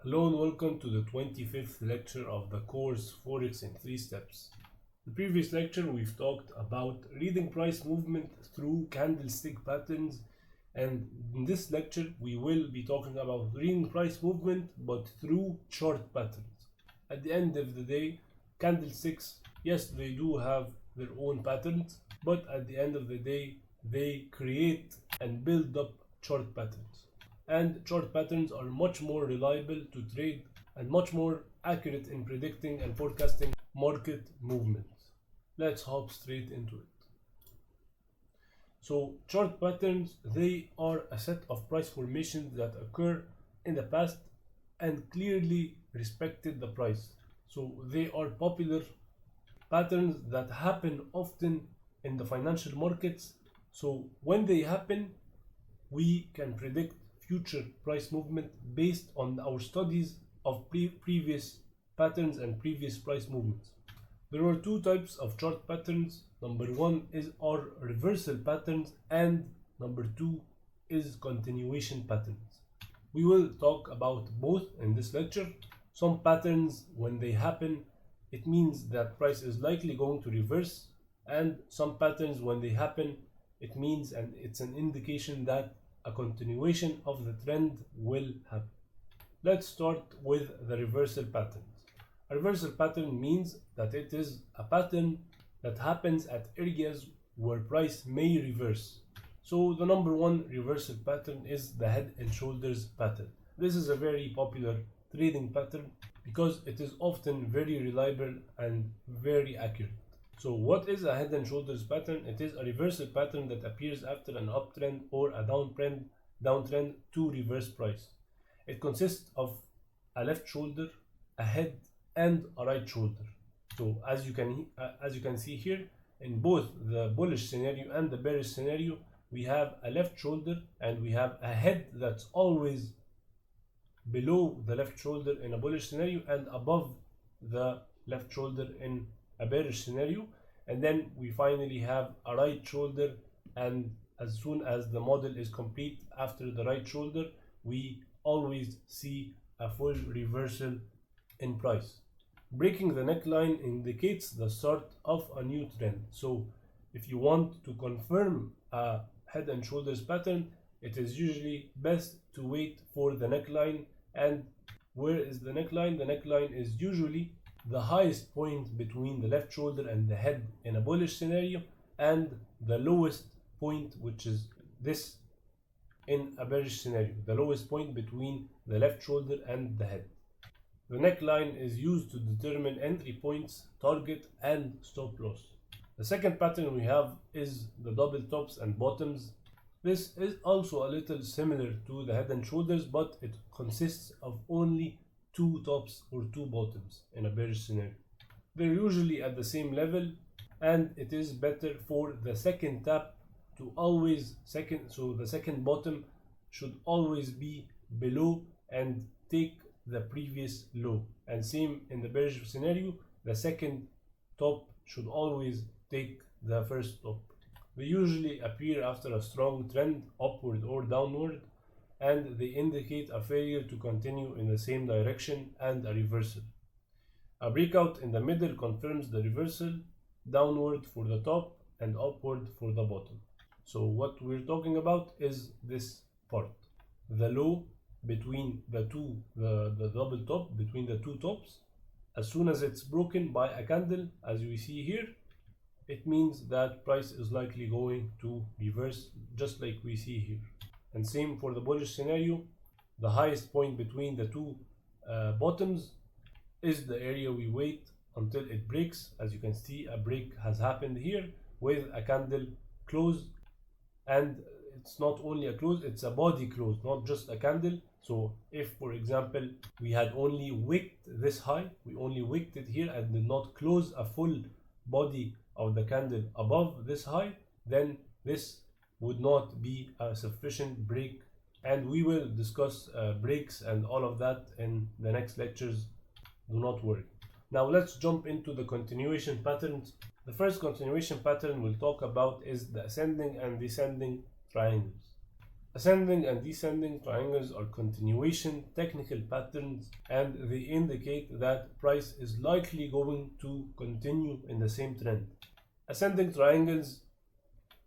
Hello and welcome to the 25th lecture of the course Forex in 3 steps. In the previous lecture we've talked about reading price movement through candlestick patterns, and in this lecture we will be talking about reading price movement but through chart patterns. At the end of the day, candlesticks, yes, they do have their own patterns, but at the end of the day they create and build up chart patterns. And chart patterns are much more reliable to trade and much more accurate in predicting and forecasting market movements. Let's hop straight into it. So chart patterns, they are a set of price formations that occur in the past and clearly respected the price. So they are popular patterns that happen often in the financial markets. So when they happen, we can predict future price movement based on our studies of previous patterns and previous price movements. There are two types of chart patterns. Number one is our reversal patterns, and number two is continuation patterns. We will talk about both in this lecture. Some patterns, when they happen, it means that price is likely going to reverse, and some patterns, when they happen, it means and it's an indication that a continuation of the trend will happen. Let's start with the reversal patterns. A reversal pattern means that it is a pattern that happens at areas where price may reverse. So the number one reversal pattern is the head and shoulders pattern. This is a very popular trading pattern because it is often very reliable and very accurate. So what is a head and shoulders pattern? It is a reversal pattern that appears after an uptrend or a downtrend to reverse price. It consists of a left shoulder, a head, and a right shoulder. So as you can see here, in both the bullish scenario and the bearish scenario, we have a left shoulder and we have a head that's always below the left shoulder in a bullish scenario and above the left shoulder in a bearish scenario. And then we finally have a right shoulder, and as soon as the model is complete after the right shoulder, we always see a full reversal in price. Breaking the neckline indicates the start of a new trend. So if you want to confirm a head and shoulders pattern, it is usually best to wait for the neckline. And where is the neckline? The neckline is usually the highest point between the left shoulder and the head in a bullish scenario, and the lowest point, which is this in a bearish scenario, the lowest point between the left shoulder and the head. The neckline is used to determine entry points, target, and stop loss. The second pattern we have is the double tops and bottoms. This is also a little similar to the head and shoulders, but it consists of only two tops or two bottoms in a bearish scenario. They're usually at the same level, and it is better for the second tap to always so the second bottom should always be below and take the previous low. And same in the bearish scenario, the second top should always take the first top. They usually appear after a strong trend, upward or downward, and they indicate a failure to continue in the same direction and a reversal. A breakout in the middle confirms the reversal, downward for the top and upward for the bottom. So what we're talking about is this part, the low between the double top between the two tops. As soon as it's broken by a candle, as we see here, it means that price is likely going to reverse, just like we see here. And same for the bullish scenario, the highest point between the two bottoms is the area we wait until it breaks. As you can see, a break has happened here with a candle close, and it's not only a close, it's a body close, not just a candle. So if, for example, we had only wicked this high, we only wicked it here and did not close a full body of the candle above this high, then this would not be a sufficient break, and we will discuss breaks and all of that in the next lectures. Do not worry. Now let's jump into the continuation patterns. The first continuation pattern we'll talk about is the ascending and descending triangles. Ascending and descending triangles are continuation technical patterns, and they indicate that price is likely going to continue in the same trend. Ascending triangles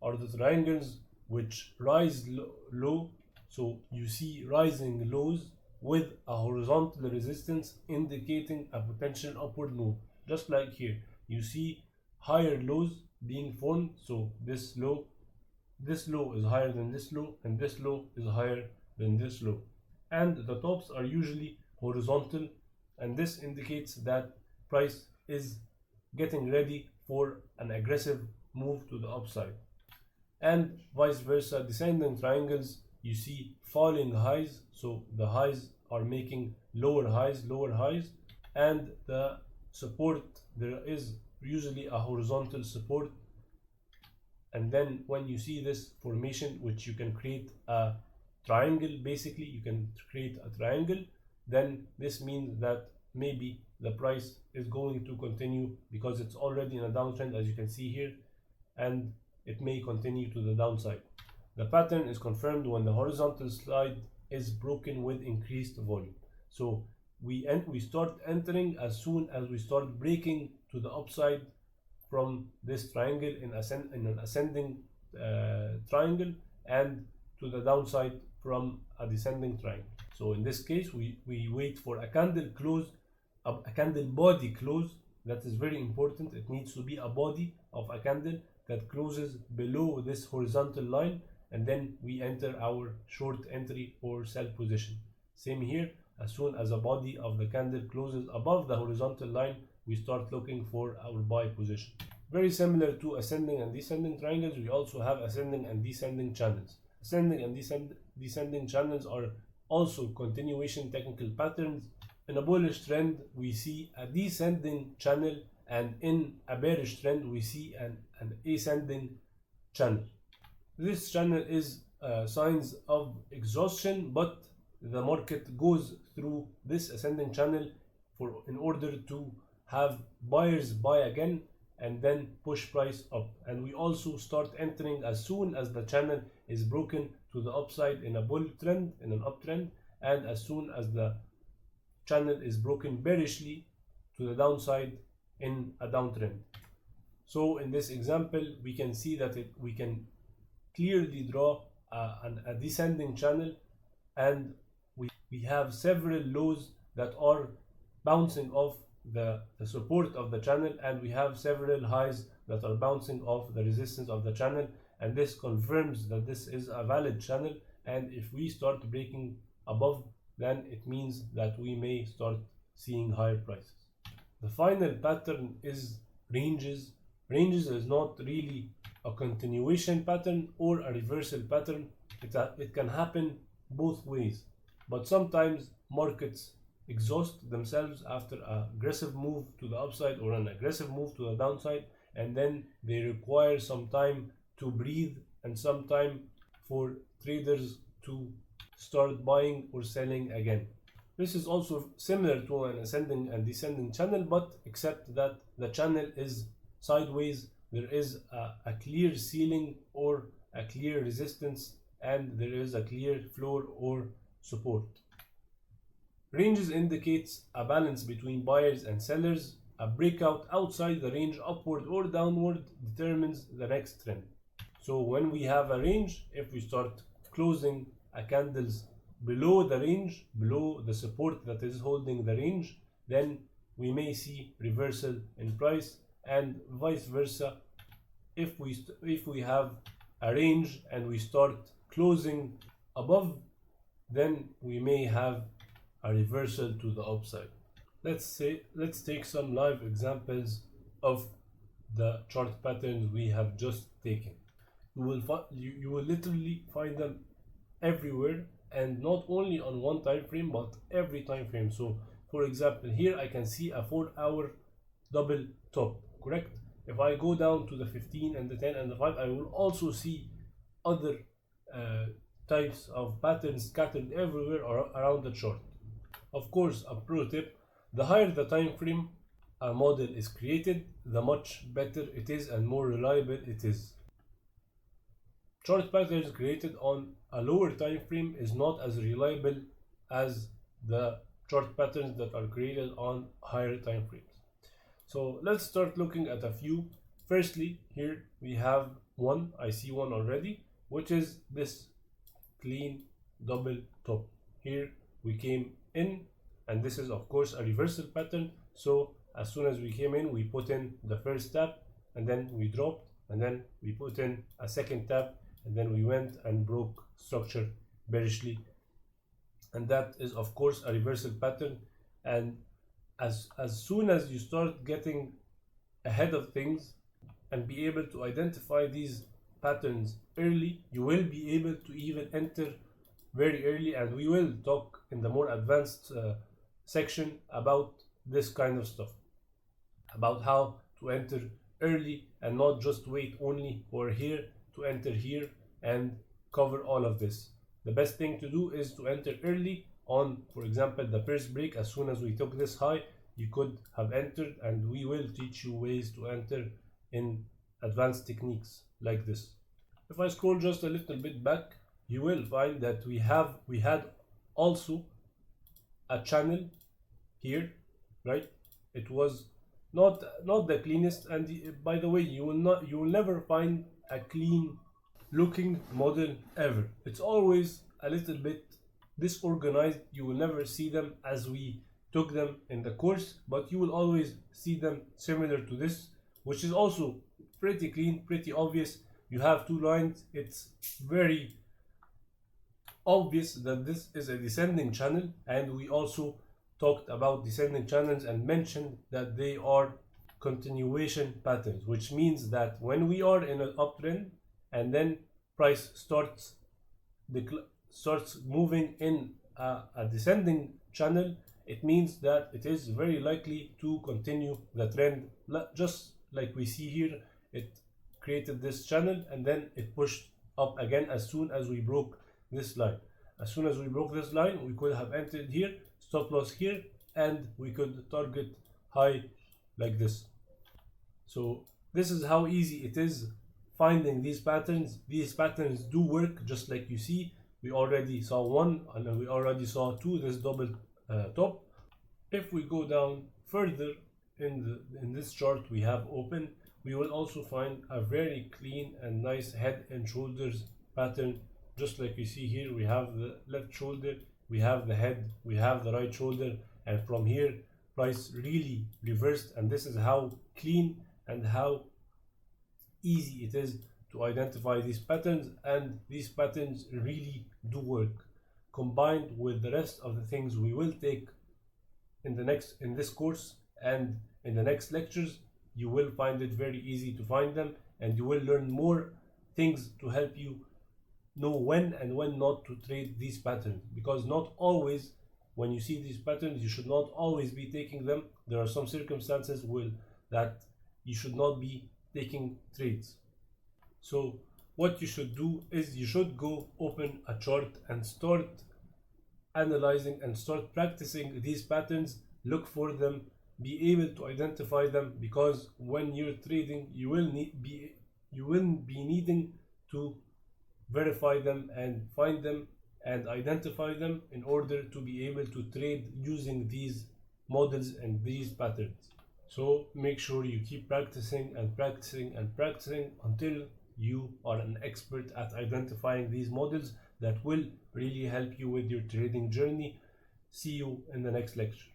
are the triangles which rise low, so you see rising lows with a horizontal resistance indicating a potential upward move. Just like here, you see higher lows being formed, so this low is higher than this low, and this low is higher than this low. And the tops are usually horizontal, and this indicates that price is getting ready for an aggressive move to the upside. And vice versa, descending triangles, you see falling highs, so the highs are making lower highs, and the support, there is usually a horizontal support, and then when you see this formation, which you can create a triangle, basically you can create a triangle, then this means that maybe the price is going to continue because it's already in a downtrend, as you can see here, and it may continue to the downside. The pattern is confirmed when the horizontal slide is broken with increased volume. So we start entering as soon as we start breaking to the upside from this triangle in an ascending triangle, and to the downside from a descending triangle. So in this case, we wait for a candle close, a candle body close. That is very important. It needs to be a body of a candle that closes below this horizontal line, and then we enter our short entry or sell position. Same here, as soon as a body of the candle closes above the horizontal line, we start looking for our buy position. Very similar to ascending and descending triangles, we also have ascending and descending channels. Ascending and descending channels are also continuation technical patterns. In a bullish trend, we see a descending channel, and in a bearish trend, we see an ascending channel. This channel is signs of exhaustion, but the market goes through this ascending channel in order to have buyers buy again and then push price up. And we also start entering as soon as the channel is broken to the upside in a bull trend, in an uptrend, and as soon as the channel is broken bearishly to the downside in a downtrend. So in this example, we can see that we can clearly draw a descending channel, and we have several lows that are bouncing off the support of the channel, and we have several highs that are bouncing off the resistance of the channel, and this confirms that this is a valid channel. And if we start breaking above, then it means that we may start seeing higher prices. The final pattern is ranges. Ranges is not really a continuation pattern or a reversal pattern. It can happen both ways, but sometimes markets exhaust themselves after an aggressive move to the upside or an aggressive move to the downside, and then they require some time to breathe and some time for traders to start buying or selling again. This is also similar to an ascending and descending channel, but except that the channel is sideways. There is a clear ceiling or a clear resistance, and there is a clear floor or support. Ranges indicates a balance between buyers and sellers. A breakout outside the range, upward or downward, determines the next trend. So when we have a range, if we start closing a candles below the range, below the support that is holding the range, then we may see reversal in price, and vice versa. If we have a range and we start closing above, then we may have a reversal to the upside. Let's take some live examples of the chart patterns we have just taken. You will literally find them everywhere, and not only on one time frame but every time frame. So for example, here I can see a 4-hour double top, correct? If I go down to the 15 and the 10 and the 5, I will also see other types of patterns scattered everywhere around the chart. Of course, a pro tip: the higher the time frame a model is created, the much better it is and more reliable it is. Chart patterns created on a lower time frame is not as reliable as the chart patterns that are created on higher time frames. So let's start looking at a few. Firstly, here we have one, I see one already, which is this clean double top. Here we came in, and this is of course a reversal pattern. So as soon as we came in, we put in the first tap, and then we dropped, and then we put in a second tap, and then we went and broke structure bearishly, and that is of course a reversal pattern. And as soon as you start getting ahead of things and be able to identify these patterns early, you will be able to even enter very early, and we will talk in the more advanced section about this kind of stuff, about how to enter early and not just wait only for here to enter here and cover all of this. The best thing to do is to enter early on, for example, the first break. As soon as we took this high, you could have entered, and we will teach you ways to enter in advanced techniques like this. If I scroll just a little bit back, you will find that we had also a channel here, right? It was not the cleanest, and by the way, you will never find a clean looking model ever. It's always a little bit disorganized. You will never see them as we took them in the course, but you will always see them similar to this, which is also pretty clean, pretty obvious. You have two lines. It's very obvious that this is a descending channel, and we also talked about descending channels and mentioned that they are continuation patterns, which means that when we are in an uptrend and then price starts moving in a descending channel, it means that it is very likely to continue the trend, just like we see here. It created this channel and then it pushed up again as soon as we broke this line. As soon as we broke this line, we could have entered here, stop loss here, and we could target high like this. So this is how easy it is finding these patterns. These patterns do work, just like you see. We already saw one, and we already saw two, this double top. If we go down further in this chart we have open, we will also find a very clean and nice head and shoulders pattern. Just like you see here, we have the left shoulder, we have the head, we have the right shoulder, and from here price really reversed. And this is how clean and how easy it is to identify these patterns, and these patterns really do work. Combined with the rest of the things we will take in this course and in the next lectures, you will find it very easy to find them, and you will learn more things to help you know when and when not to trade these patterns, because not always when you see these patterns you should not always be taking them. There are some circumstances that you should not be taking trades. So what you should do is you should go open a chart and start analyzing and start practicing these patterns. Look for them, be able to identify them, because when you're trading you will be needing to verify them and find them and identify them in order to be able to trade using these models and these patterns. So make sure you keep practicing and practicing and practicing until you are an expert at identifying these models that will really help you with your trading journey. See you in the next lecture.